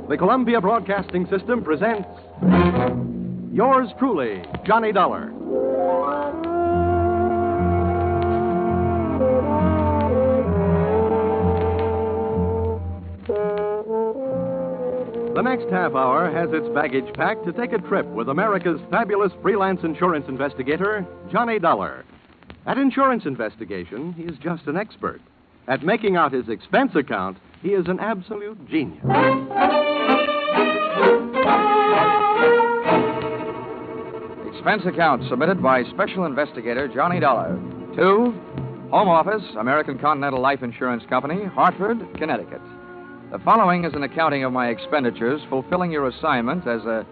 The Columbia Broadcasting System presents Yours truly, Johnny Dollar. The next half hour has its baggage packed to take a trip with America's fabulous freelance insurance investigator, Johnny Dollar. At insurance investigation, he is just an expert. At making out his expense account, he is an absolute genius. Expense account submitted by Special Investigator Johnny Dollar to Home Office, American Continental Life Insurance Company, Hartford, Connecticut. The following is an accounting of my expenditures fulfilling your assignment as a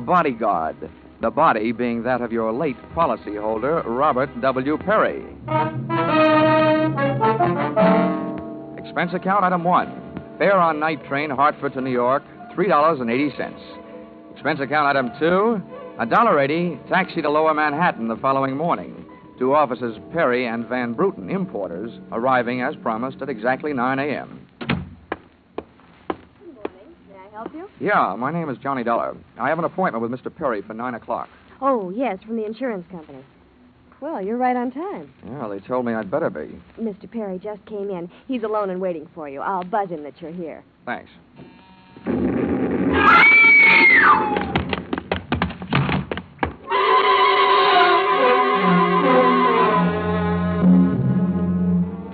bodyguard, the body being that of your late policyholder, Robert W. Perry. Expense account item 1. Fare on night train Hartford to New York, $3.80. Expense account item 2. $1.80 taxi to Lower Manhattan the following morning. To officers Perry and Van Bruten, importers, arriving as promised at exactly 9 a.m. Help you? Yeah, my name is Johnny Dollar. I have an appointment with Mr. Perry for 9 o'clock. Oh, yes, from the insurance company. Well, you're right on time. Yeah, they told me I'd better be. Mr. Perry just came in. He's alone and waiting for you. I'll buzz him that you're here. Thanks.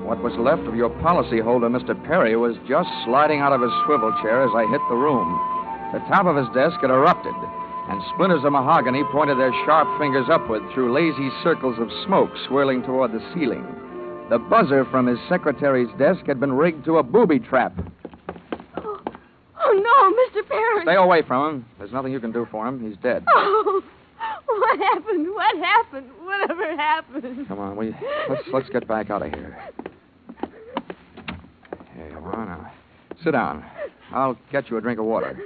What was left of your policyholder, Mr. Perry, was just sliding out of his swivel chair as I hit the room. The top of his desk had erupted, and splinters of mahogany pointed their sharp fingers upward through lazy circles of smoke swirling toward the ceiling. The buzzer from his secretary's desk had been rigged to a booby trap. Oh, no, Mr. Perry. Stay away from him. There's nothing you can do for him. He's dead. Oh, what happened? What happened? Whatever happened? Come on, let's get back out of here. Here you are now. Sit down. I'll get you a drink of water.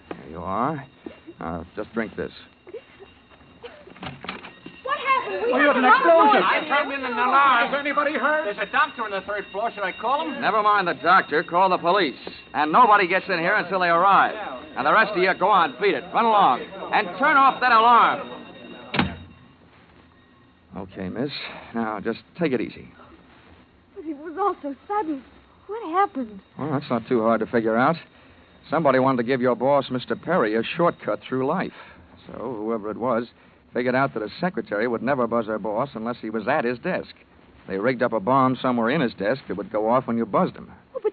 There you are. Now, just drink this. What happened? We had an explosion. I turned in an alarm. Is anybody hurt? There's a doctor on the third floor. Should I call him? Never mind the doctor. Call the police. And nobody gets in here until they arrive. And the rest of you, go on, beat it. Run along. And turn off that alarm. Okay, miss. Now, just take it easy. But it was all so sudden. What happened? Well, that's not too hard to figure out. Somebody wanted to give your boss, Mr. Perry, a shortcut through life. So, whoever it was, figured out that a secretary would never buzz her boss unless he was at his desk. They rigged up a bomb somewhere in his desk that would go off when you buzzed him. Oh, but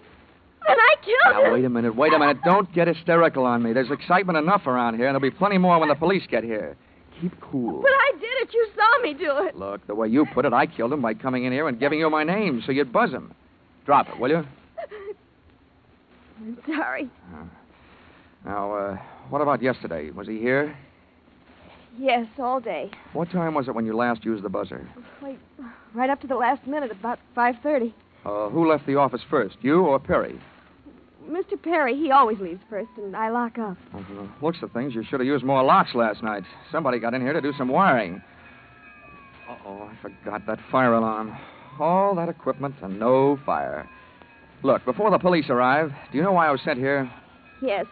then I killed him. Now, wait a minute. Don't get hysterical on me. There's excitement enough around here, and there'll be plenty more when the police get here. Keep cool. But I did it. You saw me do it. Look, the way you put it, I killed him by coming in here and giving you my name so you'd buzz him. Drop it, will you? I'm sorry. Now, what about yesterday? Was he here? Yes, all day. What time was it when you last used the buzzer? Wait, right up to the last minute, about 5:30. Who left the office first, you or Perry? Mr. Perry, he always leaves first, and I lock up. Looks of things, you should have used more locks last night. Somebody got in here to do some wiring. Uh-oh, I forgot that fire alarm. All that equipment and no fire. Look, before the police arrive, do you know why I was sent here? Yes.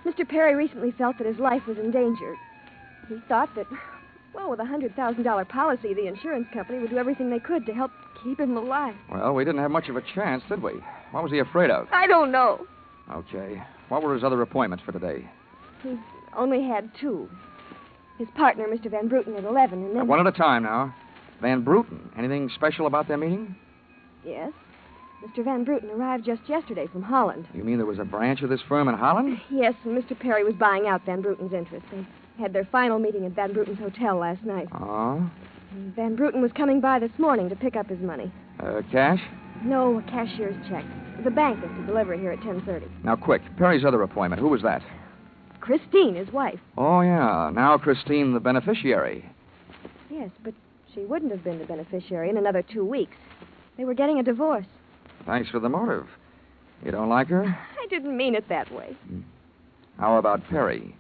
Mr. Perry recently felt that his life was in danger. He thought that, well, with a $100,000 policy, the insurance company would do everything they could to help keep him alive. Well, we didn't have much of a chance, did we? What was he afraid of? I don't know. Okay. What were his other appointments for today? He's only had 2. His partner, Mr. Van Bruten, at 11, and then... One at a time now. Van Bruten. Anything special about their meeting? Yes. Mr. Van Bruten arrived just yesterday from Holland. You mean there was a branch of this firm in Holland? Yes, and Mr. Perry was buying out Van Bruten's interest. They had their final meeting at Van Bruten's hotel last night. Oh? And Van Bruten was coming by this morning to pick up his money. Cash? No, a cashier's check. The bank is to deliver here at 10:30. Now, quick. Perry's other appointment. Who was that? Christine, his wife. Oh, yeah. Now Christine, the beneficiary. Yes, but she wouldn't have been the beneficiary in another 2 weeks. They were getting a divorce. Thanks for the motive. You don't like her? I didn't mean it that way. How about Perry?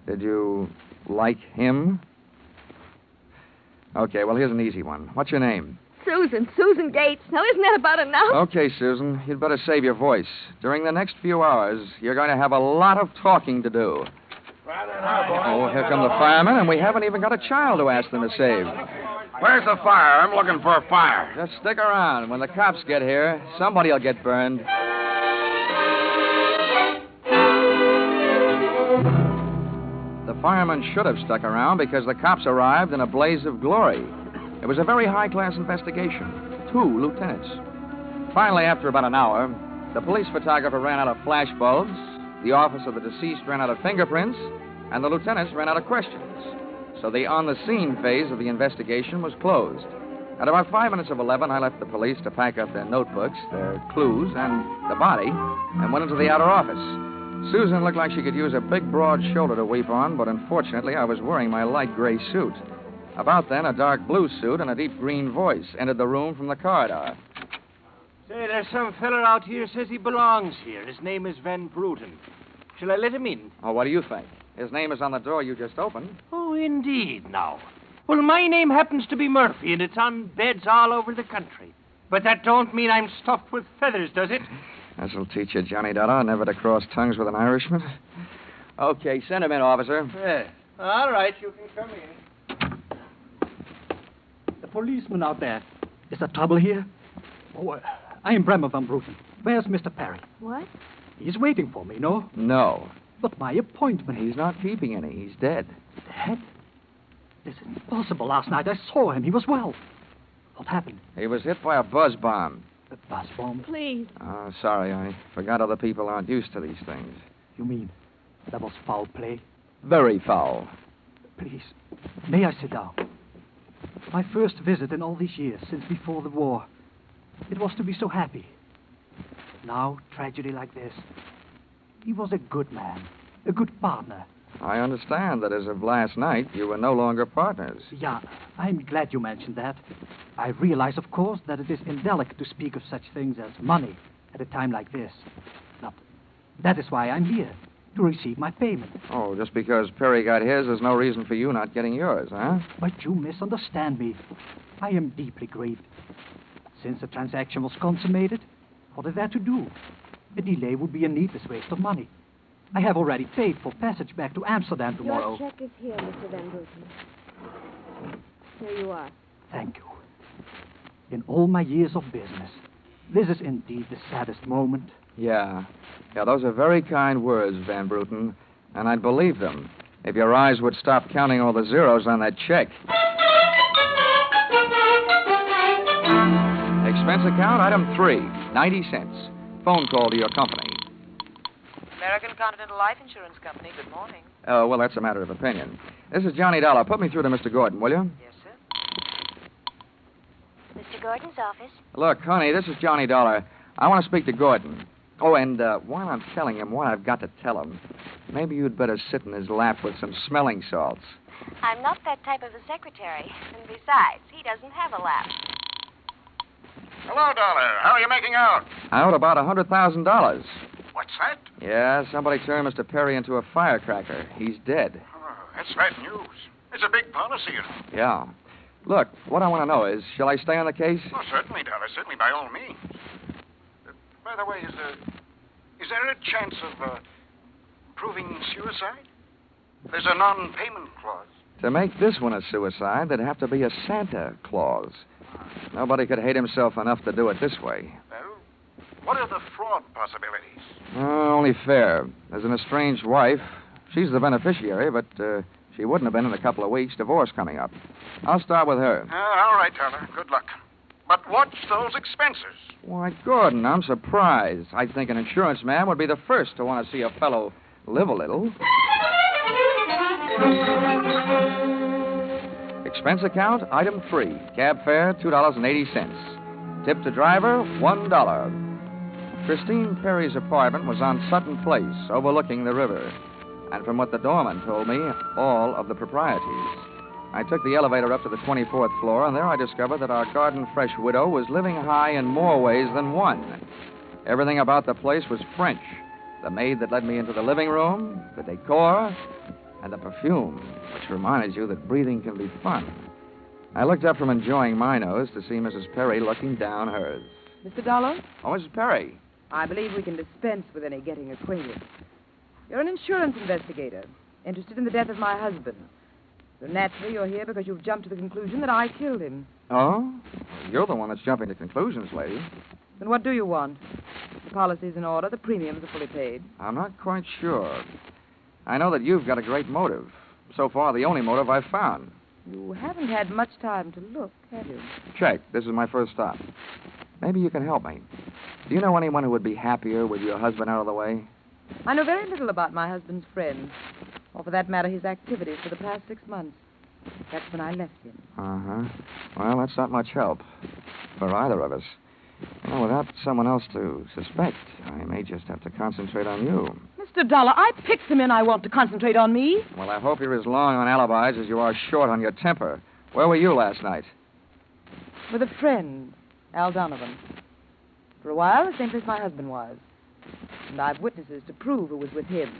Did you like him? Okay, well, here's an easy one. What's your name? Susan Gates. Now, isn't that about enough? Okay, Susan, you'd better save your voice. During the next few hours, you're going to have a lot of talking to do. Oh, here come the firemen, and we haven't even got a child to ask them to save. Where's the fire? I'm looking for a fire. Just stick around. When the cops get here, somebody'll get burned. The firemen should have stuck around because the cops arrived in a blaze of glory. It was a very high-class investigation. 2 lieutenants. Finally, after about an hour, the police photographer ran out of flash bulbs, the office of the deceased ran out of fingerprints, and the lieutenants ran out of questions. So the on-the-scene phase of the investigation was closed. At about 5 minutes of 11, I left the police to pack up their notebooks, their clues, and the body, and went into the outer office. Susan looked like she could use a big, broad shoulder to weep on, but unfortunately, I was wearing my light gray suit. About then, a dark blue suit and a deep green voice entered the room from the corridor. Say, there's some feller out here says he belongs here. His name is Van Bruten. Shall I let him in? Oh, what do you think? His name is on the door you just opened. Oh, indeed, now. Well, my name happens to be Murphy, and it's on beds all over the country. But that don't mean I'm stuffed with feathers, does it? This'll teach you, Johnny Dollar, never to cross tongues with an Irishman. Okay, send him in, officer. Yeah. All right, you can come in. The policeman out there. Is there trouble here? Oh, I am Bremer Van Bruten. Where's Mr. Perry? What? He's waiting for me, no? No. But my appointment. He's not keeping any. He's dead. Dead? This is impossible. Last night I saw him. He was well. What happened? He was hit by a buzz bomb. A bus bomb? Please. Oh, sorry. I forgot other people aren't used to these things. You mean that was foul play? Very foul. Please, may I sit down? My first visit in all these years, since before the war. It was to be so happy. Now, tragedy like this. He was a good man, a good partner. I understand that as of last night, you were no longer partners. Yeah, I'm glad you mentioned that. I realize, of course, that it is indelicate to speak of such things as money at a time like this. But that is why I'm here, to receive my payment. Oh, just because Perry got his, there's no reason for you not getting yours, huh? But you misunderstand me. I am deeply grieved. Since the transaction was consummated, what is there to do? A delay would be a needless waste of money. I have already paid for passage back to Amsterdam tomorrow. Your check is here, Mr. Van Bruten. Here you are. Thank you. In all my years of business, this is indeed the saddest moment. Yeah, those are very kind words, Van Bruten, and I'd believe them if your eyes would stop counting all the zeros on that check. Expense account, item 3, 90 cents. Phone call to your company. American Continental Life Insurance Company, good morning. Oh, well, that's a matter of opinion. This is Johnny Dollar. Put me through to Mr. Gordon, will you? Yes, sir. Mr. Gordon's office. Look, honey, this is Johnny Dollar. I want to speak to Gordon. Oh, and while I'm telling him what I've got to tell him, maybe you'd better sit in his lap with some smelling salts. I'm not that type of a secretary. And besides, he doesn't have a lap. Hello, Dollar. How are you making out? I owed about $100,000. What's that? Yeah, somebody turned Mr. Perry into a firecracker. He's dead. Oh, that's bad news. It's a big policy, you know. Yeah. Look, what I want to know is, shall I stay on the case? Oh, certainly, Dollar. Certainly, by all means. By the way, is there a chance of proving suicide? There's a non-payment clause. To make this one a suicide, there'd have to be a Santa clause. Nobody could hate himself enough to do it this way. Well, what are the fraud possibilities? Only fair. There's an estranged wife. She's the beneficiary, but she wouldn't have been in a couple of weeks. Divorce coming up. I'll start with her. All right, Dollar. Good luck. But watch those expenses. Why, Gordon, I'm surprised. I think an insurance man would be the first to want to see a fellow live a little. Expense account, item 3. Cab fare, $2.80. Tip to driver, $1. Christine Perry's apartment was on Sutton Place, overlooking the river. And from what the doorman told me, all of the proprieties. I took the elevator up to the 24th floor, and there I discovered that our garden-fresh widow was living high in more ways than one. Everything about the place was French. The maid that led me into the living room, the decor, and the perfume, which reminded you that breathing can be fun. I looked up from enjoying my nose to see Mrs. Perry looking down hers. Mr. Dollar, Oh, Mrs. Perry. I believe we can dispense with any getting acquainted. You're an insurance investigator, interested in the death of my husband. So naturally, you're here because you've jumped to the conclusion that I killed him. Oh? You're the one that's jumping to conclusions, lady. Then what do you want? The policy's in order. The premiums are fully paid. I'm not quite sure. I know that you've got a great motive. So far, the only motive I've found. You haven't had much time to look, have you? Check. This is my first stop. Maybe you can help me. Do you know anyone who would be happier with your husband out of the way? I know very little about my husband's friends, or for that matter, his activities for the past 6 months. That's when I left him. Uh-huh. Well, that's not much help for either of us. Well, without someone else to suspect, I may just have to concentrate on you. Mr. Dollar, I picked the men I want to concentrate on me. Well, I hope you're as long on alibis as you are short on your temper. Where were you last night? With a friend, Al Donovan. For a while, the same place my husband was. And I've witnesses to prove who was with him.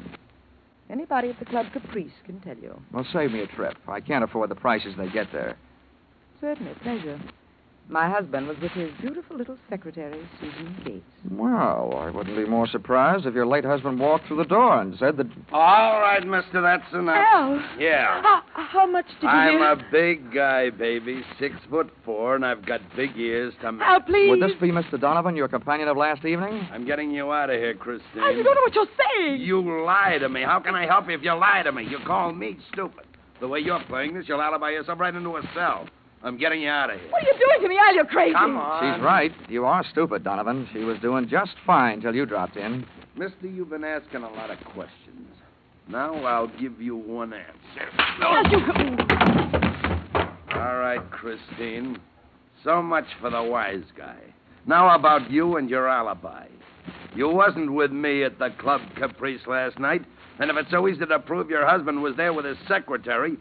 Anybody at the Club Caprice can tell you. Well, save me a trip. I can't afford the prices they get there. Certainly, pleasure. My husband was with his beautiful little secretary, Susan Gates. Well, I wouldn't be more surprised if your late husband walked through the door and said that... All right, mister, that's enough. Al! Yeah. How much did you I'm hear? a big guy, baby, 6'4", and I've got big ears to match. Al, please. Would this be Mr. Donovan, your companion of last evening? I'm getting you out of here, Christine. Al, you don't know what you're saying. You lie to me. How can I help you if you lie to me? You call me stupid. The way you're playing this, you'll alibi yourself right into a cell. I'm getting you out of here. What are you doing to me, Al? You're crazy. Come on. She's right. You are stupid, Donovan. She was doing just fine till you dropped in. Mister, you've been asking a lot of questions. Now I'll give you one answer. Al, you... All right, Christine. So much for the wise guy. Now about you and your alibi. You wasn't with me at the Club Caprice last night, and if it's so easy to prove your husband was there with his secretary,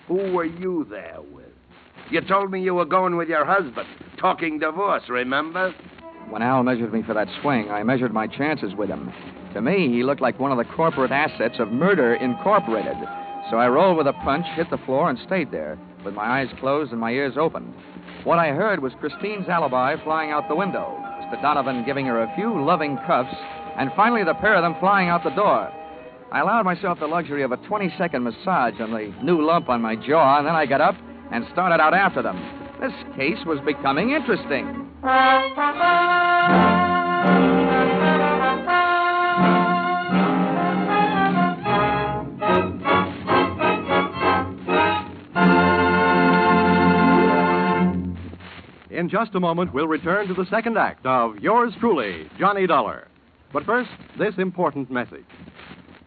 who were you there with? You told me you were going with your husband, talking divorce, remember? When Al measured me for that swing, I measured my chances with him. To me, he looked like one of the corporate assets of Murder Incorporated. So I rolled with a punch, hit the floor, and stayed there, with my eyes closed and my ears open. What I heard was Christine's alibi flying out the window, Mr. Donovan giving her a few loving cuffs, and finally the pair of them flying out the door. I allowed myself the luxury of a 20-second massage on the new lump on my jaw, and then I got up and started out after them. This case was becoming interesting. In just a moment, we'll return to the second act of Yours Truly, Johnny Dollar. But first, this important message.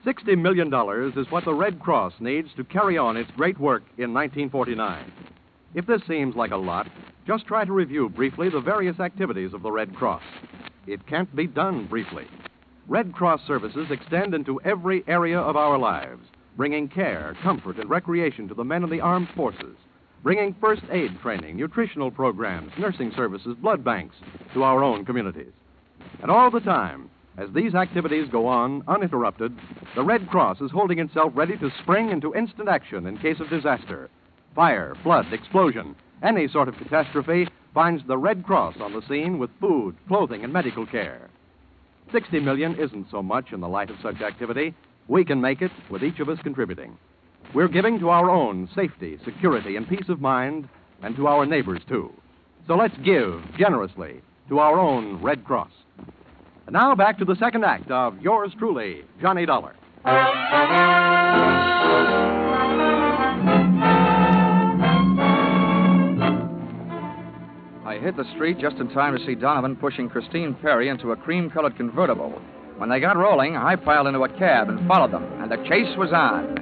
$60 million is what the Red Cross needs to carry on its great work in 1949. If this seems like a lot, just try to review briefly the various activities of the Red Cross. It can't be done briefly. Red Cross services extend into every area of our lives, bringing care, comfort, and recreation to the men in the armed forces, bringing first aid training, nutritional programs, nursing services, blood banks to our own communities. And all the time, as these activities go on uninterrupted, the Red Cross is holding itself ready to spring into instant action in case of disaster. Fire, flood, explosion, any sort of catastrophe finds the Red Cross on the scene with food, clothing, and medical care. $60 million isn't so much in the light of such activity. We can make it with each of us contributing. We're giving to our own safety, security, and peace of mind, and to our neighbors, too. So let's give generously to our own Red Cross. And now back to the second act of Yours Truly, Johnny Dollar. I hit the street just in time to see Donovan pushing Christine Perry into a cream-colored convertible. When they got rolling, I piled into a cab and followed them, and the chase was on.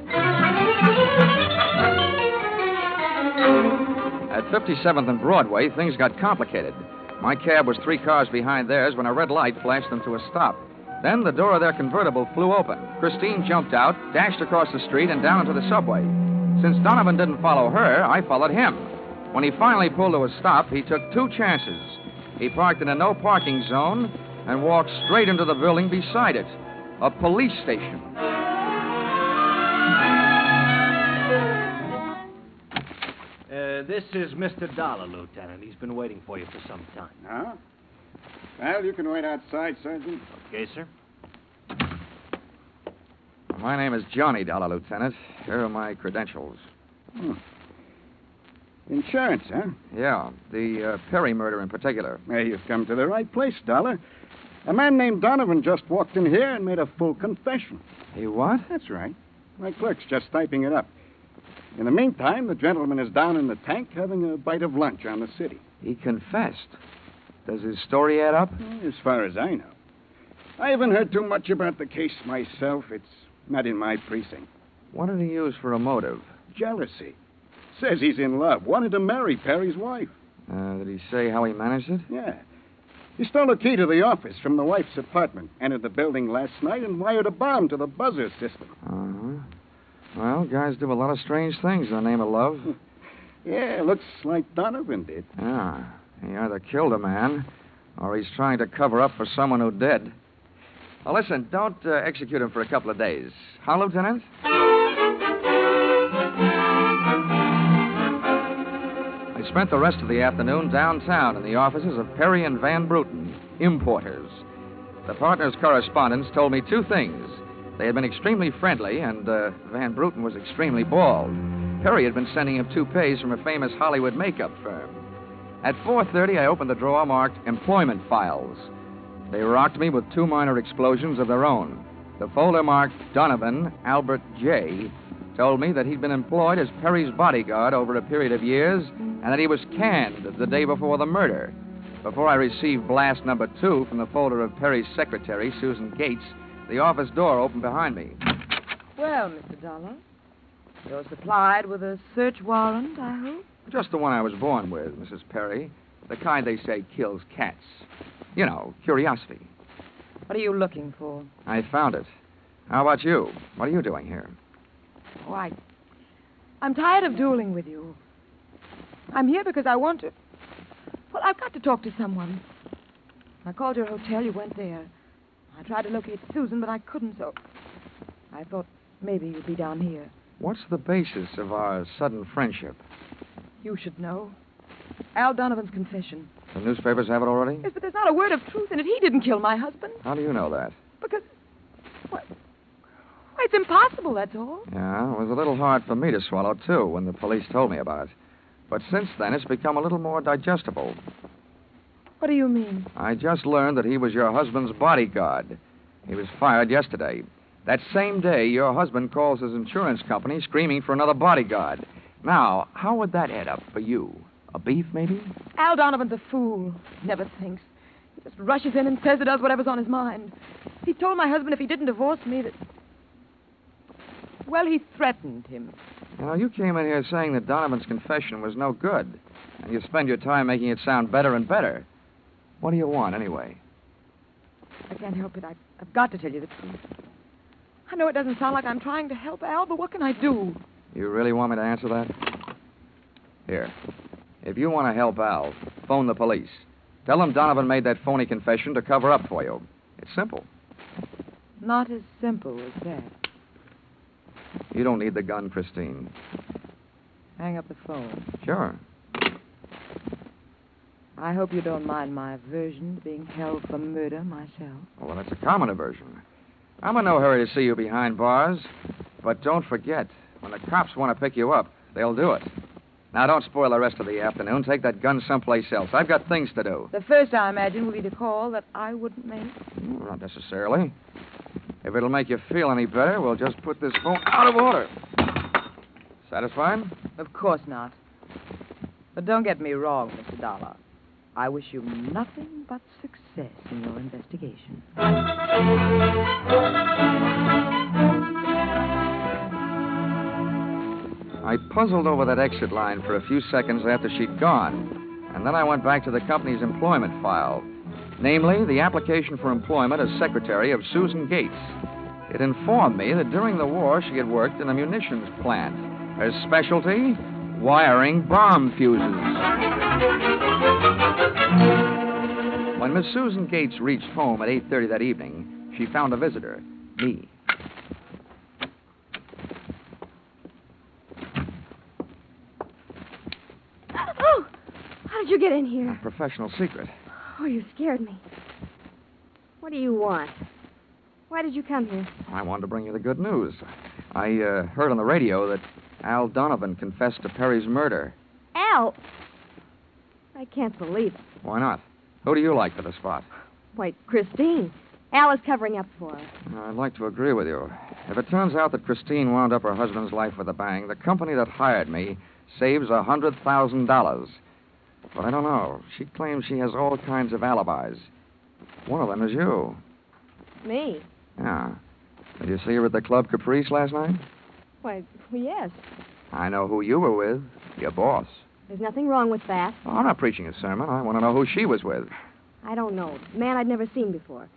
At 57th and Broadway, things got complicated. My cab was 3 cars behind theirs when a red light flashed them to a stop. Then the door of their convertible flew open. Christine jumped out, dashed across the street, and down to the subway. Since Donovan didn't follow her, I followed him. When he finally pulled to a stop, he took 2 chances. He parked in a no-parking zone and walked straight into the building beside it, a police station. This is Mr. Dollar, Lieutenant. He's been waiting for you for some time. Huh? Well, you can wait outside, Sergeant. Okay, sir. My name is Johnny Dollar, Lieutenant. Here are my credentials. Insurance, huh? Yeah, the Perry murder in particular. Well, you've come to the right place, Dollar. A man named Donovan just walked in here and made a full confession. He what? That's right. My clerk's just typing it up. In the meantime, the gentleman is down in the tank having a bite of lunch on the city. He confessed. Does his story add up? As far as I know. I haven't heard too much about the case myself. It's not in my precinct. What did he use for a motive? Jealousy. Says he's in love. Wanted to marry Perry's wife. Did he say how he managed it? Yeah. He stole a key to the office from the wife's apartment, entered the building last night, and wired a bomb to the buzzer system. Uh-huh. Well, guys do a lot of strange things in the name of love. Yeah, looks like Donovan did. Yeah. He either killed a man, or he's trying to cover up for someone who did. Now, listen, don't execute him for a couple of days. Huh, Lieutenant? I spent the rest of the afternoon downtown in the offices of Perry and Van Bruten, importers. The partners' correspondents told me two things. They had been extremely friendly, and Van Bruten was extremely bald. Perry had been sending him toupees from a famous Hollywood makeup firm. At 4:30, I opened the drawer marked Employment Files. They rocked me with two minor explosions of their own. The folder marked Donovan Albert J. told me that he'd been employed as Perry's bodyguard over a period of years and that he was canned the day before the murder. Before I received blast number 2 from the folder of Perry's secretary, Susan Gates, the office door opened behind me. Well, Mr. Dollar, you're supplied with a search warrant, I hope? Just the one I was born with, Mrs. Perry. The kind they say kills cats. You know, curiosity. What are you looking for? I found it. How about you? What are you doing here? Oh, I'm tired of dueling with you. I'm here because I want to... Well, I've got to talk to someone. I called your hotel. You went there. I tried to locate Susan, but I couldn't, so... I thought maybe you'd be down here. What's the basis of our sudden friendship? You should know. Al Donovan's confession. The newspapers have it already? Yes, but there's not a word of truth in it. He didn't kill my husband. How do you know that? Because... What? Why, it's impossible, that's all. Yeah, it was a little hard for me to swallow, too, when the police told me about it. But since then, it's become a little more digestible. What do you mean? I just learned that he was your husband's bodyguard. He was fired yesterday. That same day, your husband calls his insurance company screaming for another bodyguard. Now, how would that add up for you? A beef, maybe? Al Donovan's a fool. He never thinks. He just rushes in and says or does whatever's on his mind. He told my husband if he didn't divorce me that... Well, he threatened him. You know, you came in here saying that Donovan's confession was no good, and you spend your time making it sound better and better. What do you want, anyway? I can't help it. I've got to tell you the truth. I know it doesn't sound like I'm trying to help Al, but what can I do? You really want me to answer that? Here. If you want to help Al, phone the police. Tell them Donovan made that phony confession to cover up for you. It's simple. Not as simple as that. You don't need the gun, Christine. Hang up the phone. Sure. I hope you don't mind my aversion to being held for murder myself. Well, that's a common aversion. I'm in no hurry to see you behind bars. But don't forget, when the cops want to pick you up, they'll do it. Now, don't spoil the rest of the afternoon. Take that gun someplace else. I've got things to do. The first, I imagine, will be the call that I wouldn't make. Not necessarily. If it'll make you feel any better, we'll just put this phone out of order. Satisfied? Of course not. But don't get me wrong, Mr. Dollar. I wish you nothing but success in your investigation. I puzzled over that exit line for a few seconds after she'd gone, and then I went back to the company's employment file. Namely, the application for employment as secretary of Susan Gates. It informed me that during the war she had worked in a munitions plant. Her specialty, wiring bomb fuses. When Miss Susan Gates reached home at 8:30 that evening, she found a visitor, me. get in here? A professional secret. Oh, you scared me. What do you want? Why did you come here? I wanted to bring you the good news. I heard on the radio that Al Donovan confessed to Perry's murder. Al? I can't believe it. Why not? Who do you like for the spot? Why, Christine. Al is covering up for her. I'd like to agree with you. If it turns out that Christine wound up her husband's life with a bang, the company that hired me saves $100,000. But I don't know. She claims she has all kinds of alibis. One of them is you. Me? Yeah. Did you see her at the Club Caprice last night? Why, yes. I know who you were with. Your boss. There's nothing wrong with that. Oh, I'm not preaching a sermon. I want to know who she was with. I don't know. A man I'd never seen before.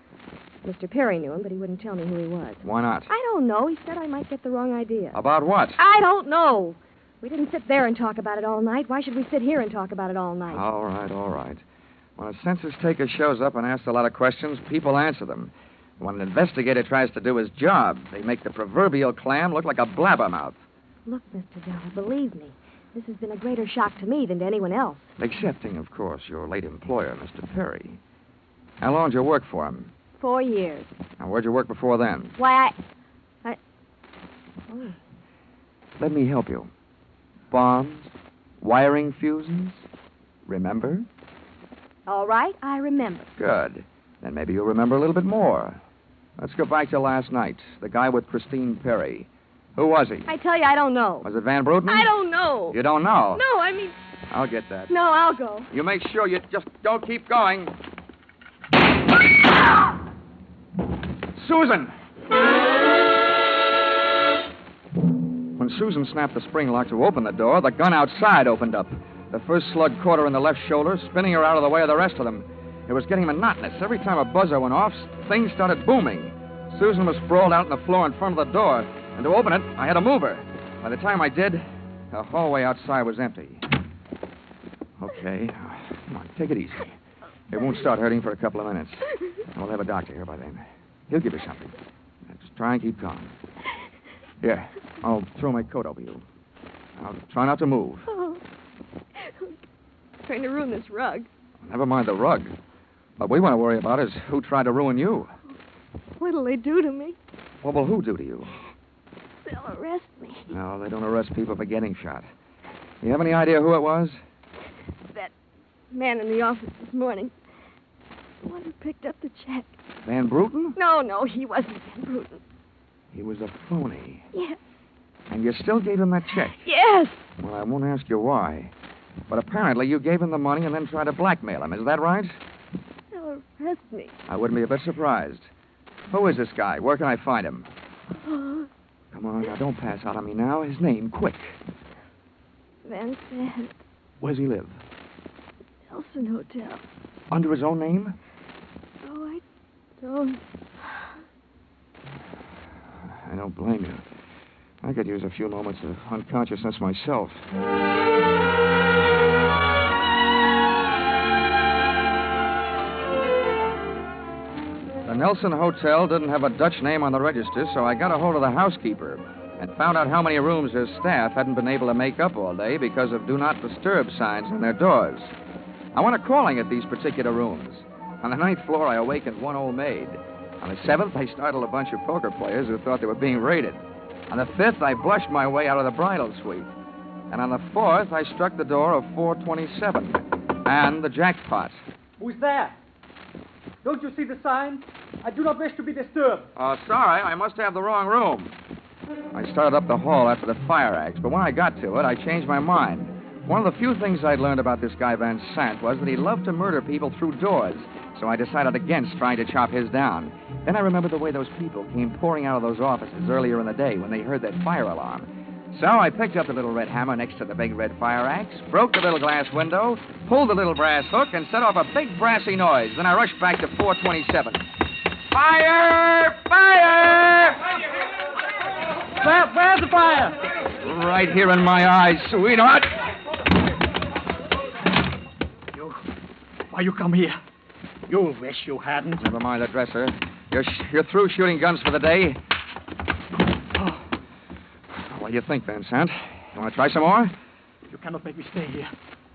Mr. Perry knew him, but he wouldn't tell me who he was. Why not? I don't know. He said I might get the wrong idea. About what? I don't know. We didn't sit there and talk about it all night. Why should we sit here and talk about it all night? All right, all right. When a census taker shows up and asks a lot of questions, people answer them. When an investigator tries to do his job, they make the proverbial clam look like a blabbermouth. Look, Mr. Dollar, believe me, this has been a greater shock to me than to anyone else. Excepting, of course, your late employer, Mr. Perry. How long did you work for him? 4 years. And where'd you work before then? Why, I... Oh. Let me help you. Bombs, wiring fuses. Remember? All right, I remember. Good. Then maybe you'll remember a little bit more. Let's go back to last night. The guy with Christine Perry. Who was he? I tell you, I don't know. Was it Van Bruten? I don't know. You don't know? No, I mean... I'll get that. No, I'll go. You make sure you just don't keep going. Susan! When Susan snapped the spring lock to open the door, the gun outside opened up. The first slug caught her in the left shoulder, spinning her out of the way of the rest of them. It was getting monotonous. Every time a buzzer went off, things started booming. Susan was sprawled out on the floor in front of the door, and to open it, I had to move her. By the time I did, the hallway outside was empty. Okay, come on, take it easy. It won't start hurting for a couple of minutes. We'll have a doctor here by then. He'll give you something. Now, just try and keep calm. Here, I'll throw my coat over you. I'll try not to move. Oh. Trying to ruin this rug. Never mind the rug. What we want to worry about is who tried to ruin you. What'll they do to me? What will who do to you? They'll arrest me. No, they don't arrest people for getting shot. You have any idea who it was? That man in the office this morning. The one who picked up the check. Van Bruten? No, he wasn't Van Bruten. He was a phony. Yes. And you still gave him that check? Yes. Well, I won't ask you why. But apparently you gave him the money and then tried to blackmail him. Is that right? They'll arrest me. I wouldn't be a bit surprised. Who is this guy? Where can I find him? Oh, Come on, now, don't pass out on me now. His name, quick. Van Sant. Where's he live? Nelson Hotel. Under his own name? Oh, I don't. I don't blame you. I could use a few moments of unconsciousness myself. The Nelson Hotel didn't have a Dutch name on the register, so I got a hold of the housekeeper and found out how many rooms her staff hadn't been able to make up all day because of Do Not Disturb signs on their doors. I went a-calling at these particular rooms. On the 9th floor, I awakened one old maid. On the 7th, I startled a bunch of poker players who thought they were being raided. On the 5th, I blushed my way out of the bridal suite. And on the 4th, I struck the door of 427. And the jackpot. Who's there? Don't you see the sign? I do not wish to be disturbed. Oh, sorry, I must have the wrong room. I started up the hall after the fire axe, but when I got to it, I changed my mind. One of the few things I'd learned about this guy Van Sant was that he loved to murder people through doors, so I decided against trying to chop his down. Then I remembered the way those people came pouring out of those offices earlier in the day when they heard that fire alarm. So I picked up the little red hammer next to the big red fire axe, broke the little glass window, pulled the little brass hook, and set off a big brassy noise. Then I rushed back to 427. Fire! Fire! Where's the fire? Right here in my eyes, sweetheart. Why you come here? You wish you hadn't. Never mind the dresser. You're through shooting guns for the day. What do you think, Van Sant? You want to try some more? You cannot make me stay here.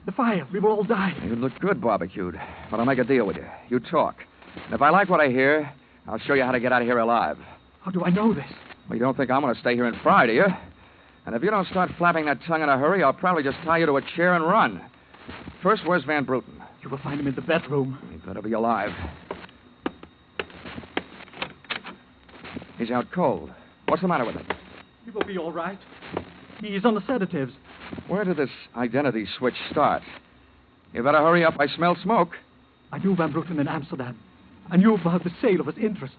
The fire. We will all die. You look good barbecued, but I'll make a deal with you. You talk. And if I like what I hear, I'll show you how to get out of here alive. How do I know this? Well, you don't think I'm going to stay here and fry, do you? And if you don't start flapping that tongue in a hurry, I'll probably just tie you to a chair and run. First, where's Van Bruten? You will find him in the bedroom. He better be alive. He's out cold. What's the matter with him? He will be all right. He is on the sedatives. Where did this identity switch start? You better hurry up. I smell smoke. I knew Van Bruten in Amsterdam. I knew about the sale of his interest.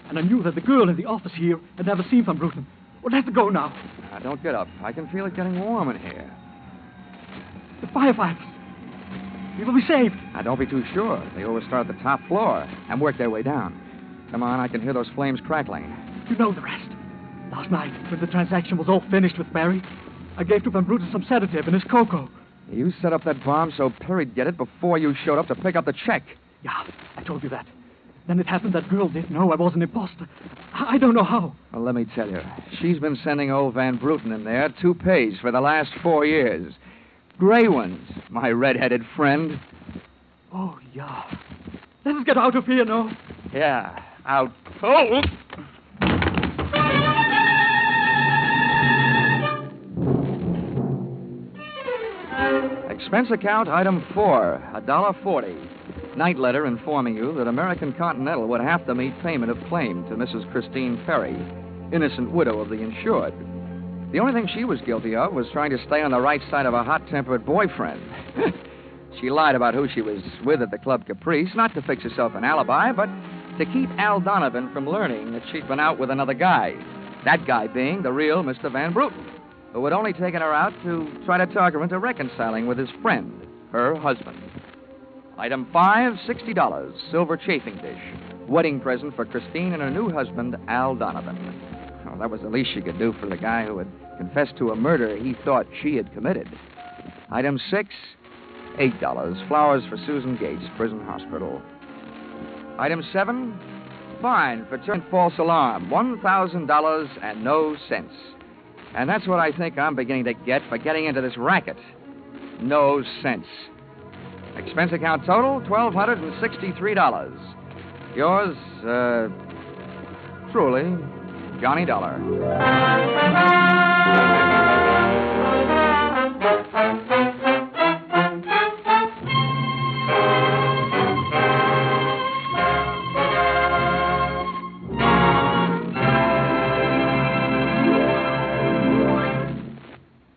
And I knew that the girl in the office here had never seen Van Bruten. Well, let's go now. Don't get up. I can feel it getting warm in here. The firefighters. We will be saved. Don't be too sure. They always start at the top floor and work their way down. Come on, I can hear those flames crackling. You know the rest. Last night, when the transaction was all finished with Barry, I gave to Van Bruten some sedative in his cocoa. You set up that bomb so Perry'd get it before you showed up to pick up the check. Yeah, I told you that. Then it happened that girl didn't know I was an imposter. I don't know how. Well, let me tell you. She's been sending old Van Bruten in there toupees for the last 4 years. Gray ones, my red-headed friend. Oh, yeah. Let us get out of here, no? Yeah, out cold. Expense account item 4, $1.40. Night letter informing you that American Continental would have to meet payment of claim to Mrs. Christine Perry, innocent widow of the insured. The only thing she was guilty of was trying to stay on the right side of a hot-tempered boyfriend. She lied about who she was with at the Club Caprice, not to fix herself an alibi, but to keep Al Donovan from learning that she'd been out with another guy. That guy being the real Mr. Van Bruten, who had only taken her out to try to talk her into reconciling with his friend, her husband. Item 5, $60, silver chafing dish. Wedding present for Christine and her new husband, Al Donovan. Well, that was the least she could do for the guy who had confessed to a murder he thought she had committed. Item 6, $8, flowers for Susan Gates, prison hospital. Item 7, fine for turning false alarm, $1,000 and no cents. And that's what I think I'm beginning to get for getting into this racket. No sense. Expense account total, $1,263. Yours, truly, Johnny Dollar.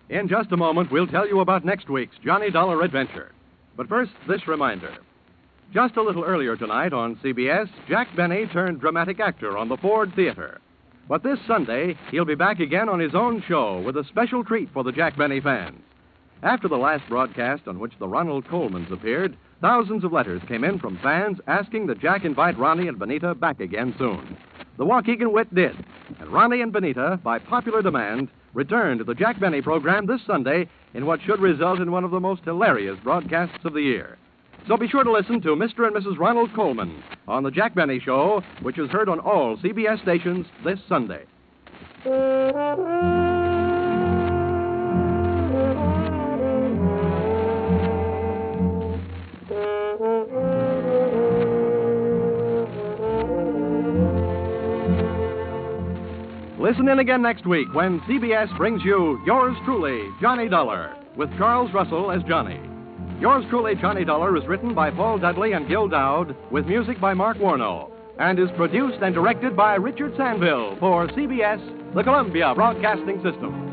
In just a moment, we'll tell you about next week's Johnny Dollar adventure. But first, this reminder. Just a little earlier tonight on CBS, Jack Benny turned dramatic actor on the Ford Theater. But this Sunday, he'll be back again on his own show with a special treat for the Jack Benny fans. After the last broadcast on which the Ronald Colemans appeared, thousands of letters came in from fans asking that Jack invite Ronnie and Benita back again soon. The Waukegan Wit did, and Ronnie and Benita, by popular demand, returned to the Jack Benny program this Sunday in what should result in one of the most hilarious broadcasts of the year. So be sure to listen to Mr. and Mrs. Ronald Coleman on the Jack Benny Show, which is heard on all CBS stations this Sunday. Listen in again next week when CBS brings you Yours Truly, Johnny Dollar, with Charles Russell as Johnny. Yours Truly, Johnny Dollar is written by Paul Dudley and Gil Dowd, with music by Mark Warnow, and is produced and directed by Richard Sanville for CBS, the Columbia Broadcasting System.